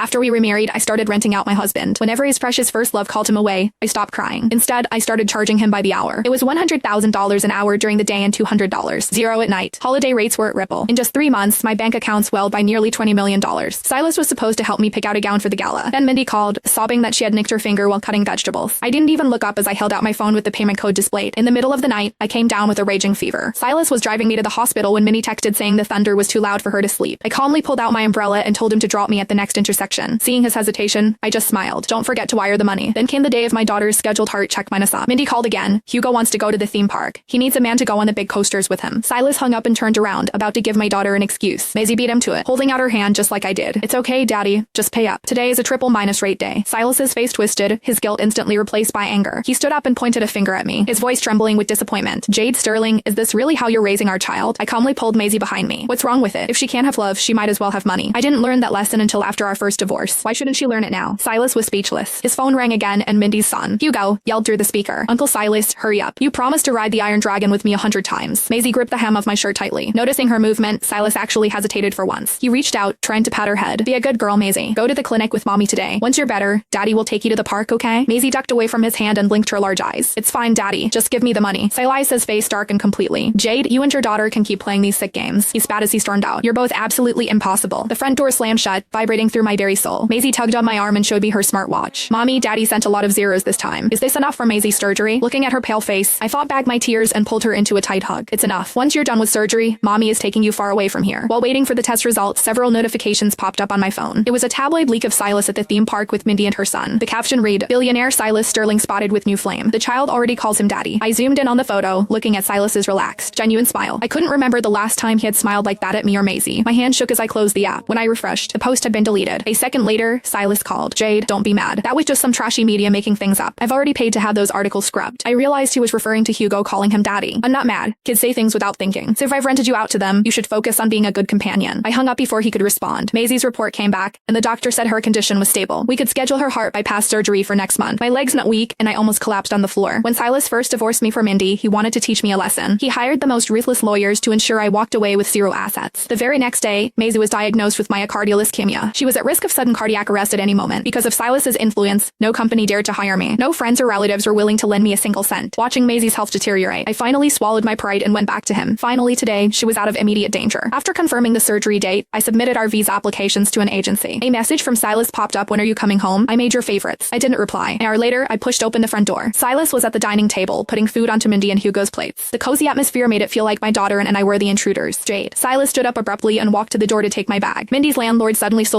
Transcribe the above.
After we remarried, I started renting out my husband. Whenever his precious first love called him away, I stopped crying. Instead, I started charging him by the hour. It was $100,000 an hour during the day and $200, zero at night. Holiday rates were at Ripple. In just 3 months, my bank account swelled by nearly $20 million. Silas was supposed to help me pick out a gown for the gala. Then Mindy called, sobbing that she had nicked her finger while cutting vegetables. I didn't even look up as I held out my phone with the payment code displayed. In the middle of the night, I came down with a raging fever. Silas was driving me to the hospital when Mindy texted saying the thunder was too loud for her to sleep. I calmly pulled out my umbrella and told him to drop me at the next intersection. Seeing his hesitation, I just smiled. Don't forget to wire the money. Then came the day of my daughter's scheduled heart check minus up. Mindy called again. Hugo wants to go to the theme park. He needs a man to go on the big coasters with him. Silas hung up and turned around, about to give my daughter an excuse. Maisie beat him to it, holding out her hand just like I did. It's okay, Daddy. Just pay up. Today is a triple minus rate day. Silas's face twisted, his guilt instantly replaced by anger. He stood up and pointed a finger at me, his voice trembling with disappointment. Jade Sterling, is this really how you're raising our child? I calmly pulled Maisie behind me. What's wrong with it? If she can't have love, she might as well have money. I didn't learn that lesson until after our first divorce. Why shouldn't she learn it now? Silas was speechless. His phone rang again and Mindy's son, Hugo, yelled through the speaker. Uncle Silas, hurry up. You promised to ride the Iron Dragon with me 100 times. Maisie gripped the hem of my shirt tightly. Noticing her movement, Silas actually hesitated for once. He reached out, trying to pat her head. Be a good girl, Maisie. Go to the clinic with Mommy today. Once you're better, Daddy will take you to the park, okay? Maisie ducked away from his hand and blinked her large eyes. It's fine, Daddy. Just give me the money. Silas's face darkened completely. Jade, you and your daughter can keep playing these sick games. He spat as he stormed out. You're both absolutely impossible. The front door slammed shut, vibrating through my very soul. Maisie tugged on my arm and showed me her smartwatch. Mommy, Daddy sent a lot of zeros this time. Is this enough for Maisie's surgery? Looking at her pale face, I fought back my tears and pulled her into a tight hug. It's enough. Once you're done with surgery, Mommy is taking you far away from here. While waiting for the test results, several notifications popped up on my phone. It was a tabloid leak of Silas at the theme park with Mindy and her son. The caption read, Billionaire Silas Sterling spotted with new flame. The child already calls him Daddy. I zoomed in on the photo, looking at Silas's relaxed, genuine smile. I couldn't remember the last time he had smiled like that at me or Maisie. My hand shook as I closed the app. When I refreshed, the post had been deleted. A second later, Silas called. Jade, don't be mad. That was just some trashy media making things up. I've already paid to have those articles scrubbed. I realized he was referring to Hugo calling him Daddy. I'm not mad. Kids say things without thinking. So if I've rented you out to them, you should focus on being a good companion. I hung up before he could respond. Maisie's report came back, and the doctor said her condition was stable. We could schedule her heart bypass surgery for next month. My leg's not weak, and I almost collapsed on the floor. When Silas first divorced me from Mindy, he wanted to teach me a lesson. He hired the most ruthless lawyers to ensure I walked away with zero assets. The very next day, Maisie was diagnosed with myocardial ischemia. She was at risk of sudden cardiac arrest at any moment. Because of Silas's influence, no company dared to hire me. No friends or relatives were willing to lend me a single cent. Watching Maisie's health deteriorate, I finally swallowed my pride and went back to him. Finally today, she was out of immediate danger. After confirming the surgery date, I submitted our visa applications to an agency. A message from Silas popped up, when are you coming home? I made your favorites. I didn't reply. An hour later, I pushed open the front door. Silas was at the dining table, putting food onto Mindy and Hugo's plates. The cozy atmosphere made it feel like my daughter and I were the intruders. Jade. Silas stood up abruptly and walked to the door to take my bag. Mindy's landlord suddenly stole